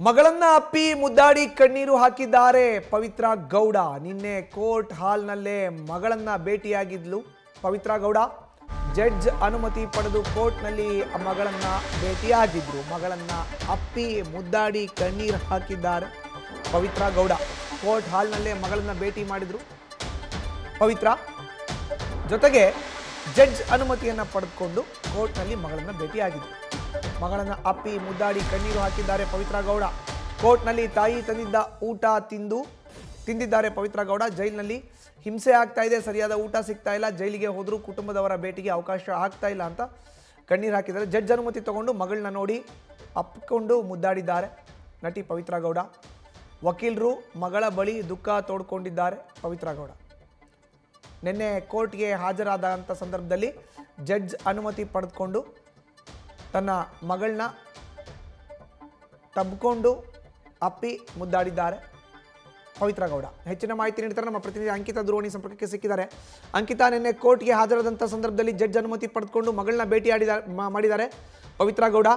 ಮಗಳನ್ನ ಅಪ್ಪಿ ಮುದ್ದಾಡಿ ಕಣ್ಣೀರು ಹಾಕಿದ್ದಾರೆ ಪವಿತ್ರ ಗೌಡ. ನಿನ್ನೆ ಕೋರ್ಟ್ ಹಾಲ್ನಲ್ಲೇ ಮಗಳನ್ನ ಭೇಟಿಯಾಗಿದ್ಲು ಪವಿತ್ರ ಗೌಡ. ಜಡ್ಜ್ ಅನುಮತಿ ಪಡೆದು ಕೋರ್ಟ್ನಲ್ಲಿ ಮಗಳನ್ನ ಭೇಟಿಯಾಗಿದ್ರು. ಮಗಳನ್ನ ಅಪ್ಪಿ ಮುದ್ದಾಡಿ ಕಣ್ಣೀರು ಹಾಕಿದ್ದಾರೆ ಪವಿತ್ರ ಗೌಡ. ಕೋರ್ಟ್ ಹಾಲ್ನಲ್ಲೇ ಮಗಳನ್ನ ಭೇಟಿ ಮಾಡಿದ್ರು ಪವಿತ್ರ. ಜೊತೆಗೆ ಜಡ್ಜ್ ಅನುಮತಿಯನ್ನ ಪಡೆದುಕೊಂಡು ಕೋರ್ಟ್ನಲ್ಲಿ ಮಗಳನ್ನ ಭೇಟಿಯಾಗಿದ್ರು. ಮಗಳನ್ನ ಅಪ್ಪಿ ಮುದ್ದಾಡಿ ಕಣ್ಣೀರು ಹಾಕಿದ್ದಾರೆ ಪವಿತ್ರ ಗೌಡ. ಕೋರ್ಟ್ನಲ್ಲಿ ತಾಯಿ ತಂದಿದ್ದ ಊಟ ತಿಂದಿದ್ದಾರೆ ಪವಿತ್ರ ಗೌಡ. ಜೈಲಿನಲ್ಲಿ ಹಿಂಸೆ ಆಗ್ತಾ ಇದೆ, ಸರಿಯಾದ ಊಟ ಸಿಗ್ತಾ ಇಲ್ಲ, ಜೈಲಿಗೆ ಹೋದರೂ ಕುಟುಂಬದವರ ಭೇಟಿಗೆ ಅವಕಾಶ ಆಗ್ತಾ ಇಲ್ಲ ಅಂತ ಕಣ್ಣೀರು ಹಾಕಿದ್ದಾರೆ. ಜಡ್ಜ್ ಅನುಮತಿ ತಗೊಂಡು ಮಗಳನ್ನ ನೋಡಿ ಅಪ್ಪಿಕೊಂಡು ಮುದ್ದಾಡಿದ್ದಾರೆ ನಟಿ ಪವಿತ್ರ ಗೌಡ. ವಕೀಲರು ಮಗಳ ಬಳಿ ದುಃಖ ತೋಡ್ಕೊಂಡಿದ್ದಾರೆ ಪವಿತ್ರ ಗೌಡ. ನಿನ್ನೆ ಕೋರ್ಟ್ಗೆ ಹಾಜರಾದಂಥ ಸಂದರ್ಭದಲ್ಲಿ ಜಡ್ಜ್ ಅನುಮತಿ ಪಡೆದುಕೊಂಡು ತನ್ನ ಮಗಳನ್ನ ತಬ್ಕೊಂಡು ಅಪ್ಪಿ ಮುದ್ದಾಡಿದ್ದಾರೆ ಪವಿತ್ರ ಗೌಡ. ಹೆಚ್ಚಿನ ಮಾಹಿತಿ ನೀಡ್ತಾರೆ ನಮ್ಮ ಪ್ರತಿನಿಧಿ ಅಂಕಿತಾ ದೂರವಾಣಿ ಸಂಪರ್ಕಕ್ಕೆ ಸಿಕ್ಕಿದ್ದಾರೆ. ಅಂಕಿತಾ, ನಿನ್ನೆ ಕೋರ್ಟ್ಗೆ ಹಾಜರಾದಂಥ ಸಂದರ್ಭದಲ್ಲಿ ಜಡ್ಜ್ ಅನುಮತಿ ಪಡೆದುಕೊಂಡು ಮಗಳನ್ನ ಭೇಟಿ ಮಾಡಿದ್ದಾರೆ ಪವಿತ್ರ ಗೌಡ.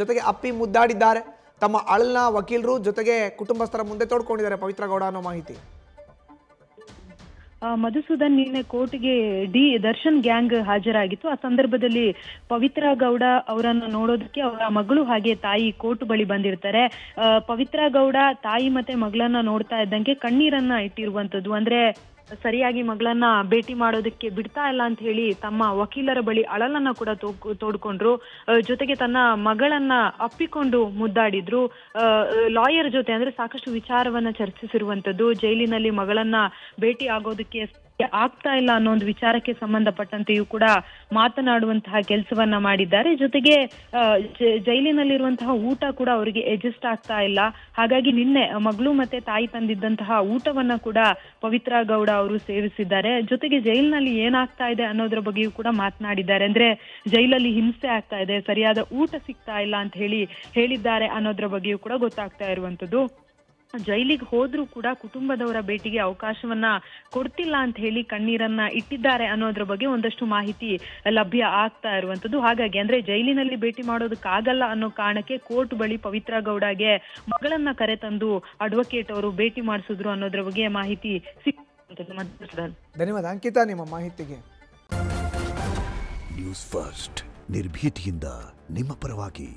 ಜೊತೆಗೆ ಅಪ್ಪಿ ಮುದ್ದಾಡಿದ್ದಾರೆ. ತಮ್ಮ ಅಳಲ್ನ ವಕೀಲರು ಜೊತೆಗೆ ಕುಟುಂಬಸ್ಥರ ಮುಂದೆ ತೋಡ್ಕೊಂಡಿದ್ದಾರೆ ಪವಿತ್ರ ಗೌಡ ಅನ್ನೋ ಮಾಹಿತಿ. ಮಧುಸೂದನ್, ನಿನ್ನೆ ಕೋರ್ಟ್ಗೆ ದರ್ಶನ್ ಗ್ಯಾಂಗ್ ಹಾಜರಾಗಿತ್ತು. ಆ ಸಂದರ್ಭದಲ್ಲಿ ಪವಿತ್ರ ಗೌಡ ಅವರನ್ನು ನೋಡೋದಕ್ಕೆ ಅವರ ಮಗಳು ಹಾಗೆ ತಾಯಿ ಕೋರ್ಟ್ ಬಳಿ ಬಂದಿರ್ತಾರೆ. ಪವಿತ್ರ ಗೌಡ ತಾಯಿ ಮತ್ತೆ ಮಗಳನ್ನ ನೋಡ್ತಾ ಇದ್ದಂಗೆ ಕಣ್ಣೀರನ್ನ ಇಟ್ಟಿರುವಂತದ್ದು. ಅಂದ್ರೆ ಸರಿಯಾಗಿ ಮಗಳನ್ನ ಭೇಟಿ ಮಾಡೋದಕ್ಕೆ ಬಿಡ್ತಾ ಇಲ್ಲ ಅಂತ ಹೇಳಿ ತಮ್ಮ ವಕೀಲರ ಬಳಿ ಅಳಲನ್ನ ಕೂಡ ತೋಡ್ಕೊಂಡ್ರು. ಜೊತೆಗೆ ತನ್ನ ಮಗಳನ್ನ ಅಪ್ಪಿಕೊಂಡು ಮುದ್ದಾಡಿದ್ರು. ಲಾಯರ್ ಜೊತೆ ಅಂದ್ರೆ ಸಾಕಷ್ಟು ವಿಚಾರವನ್ನ ಚರ್ಚಿಸಿರುವಂತದ್ದು. ಜೈಲಿನಲ್ಲಿ ಮಗಳನ್ನ ಭೇಟಿ ಆಗೋದಕ್ಕೆ ಆಗ್ತಾ ಇಲ್ಲ ಅನ್ನೋ ಒಂದು ವಿಚಾರಕ್ಕೆ ಸಂಬಂಧಪಟ್ಟಂತೆಯೂ ಕೂಡ ಮಾತನಾಡುವಂತಹ ಕೆಲಸವನ್ನ ಮಾಡಿದ್ದಾರೆ. ಜೊತೆಗೆ ಜೈಲಿನಲ್ಲಿರುವಂತಹ ಊಟ ಕೂಡ ಅವರಿಗೆ ಅಡ್ಜಸ್ಟ್ ಆಗ್ತಾ ಇಲ್ಲ. ಹಾಗಾಗಿ ನಿನ್ನೆ ಮಗಳು ಮತ್ತೆ ತಾಯಿ ತಂದಿದ್ದಂತಹ ಊಟವನ್ನ ಕೂಡ ಪವಿತ್ರ ಗೌಡ ಅವರು ಸೇವಿಸಿದ್ದಾರೆ. ಜೊತೆಗೆ ಜೈಲಿನಲ್ಲಿ ಏನಾಗ್ತಾ ಇದೆ ಅನ್ನೋದ್ರ ಬಗ್ಗೆಯೂ ಕೂಡ ಮಾತನಾಡಿದ್ದಾರೆ. ಅಂದ್ರೆ ಜೈಲಲ್ಲಿ ಹಿಂಸೆ ಆಗ್ತಾ ಇದೆ, ಸರಿಯಾದ ಊಟ ಸಿಗ್ತಾ ಇಲ್ಲ ಅಂತ ಹೇಳಿದ್ದಾರೆ ಅನ್ನೋದ್ರ ಬಗ್ಗೆಯೂ ಕೂಡ ಗೊತ್ತಾಗ್ತಾ ಇರುವಂತದ್ದು. ಜೈಲಿಗೆ ಹೋದ್ರೂ ಕೂಡ ಕುಟುಂಬದವರ ಭೇಟಿಗೆ ಅವಕಾಶವನ್ನ ಕೊಡ್ತಿಲ್ಲ ಅಂತ ಹೇಳಿ ಕಣ್ಣೀರನ್ನ ಇಟ್ಟಿದ್ದಾರೆ ಅನ್ನೋದ್ರ ಬಗ್ಗೆ ಒಂದಷ್ಟು ಮಾಹಿತಿ ಲಭ್ಯ ಆಗ್ತಾ ಇರುವಂತದ್ದು. ಹಾಗಾಗಿ ಅಂದ್ರೆ ಜೈಲಿನಲ್ಲಿ ಭೇಟಿ ಮಾಡೋದಕ್ಕಾಗಲ್ಲ ಅನ್ನೋ ಕಾರಣಕ್ಕೆ ಕೋರ್ಟ್ ಬಳಿ ಪವಿತ್ರ ಗೌಡಗೆ ಮಗಳನ್ನ ಕರೆತಂದು ಅಡ್ವೊಕೇಟ್ ಅವರು ಭೇಟಿ ಮಾಡಿಸಿದ್ರು ಅನ್ನೋದ್ರ ಬಗ್ಗೆ ಮಾಹಿತಿ ಸಿಕ್ಕುವಂತದ್ದು. ಧನ್ಯವಾದ ಅಂಕಿತಾ ನಿಮ್ಮ ಮಾಹಿತಿಗೆ. ನ್ಯೂಸ್ ಫಸ್ಟ್ ನಿರ್ಭೀತಿಯಿಂದ ನಿಮ್ಮ ಪರವಾಗಿ.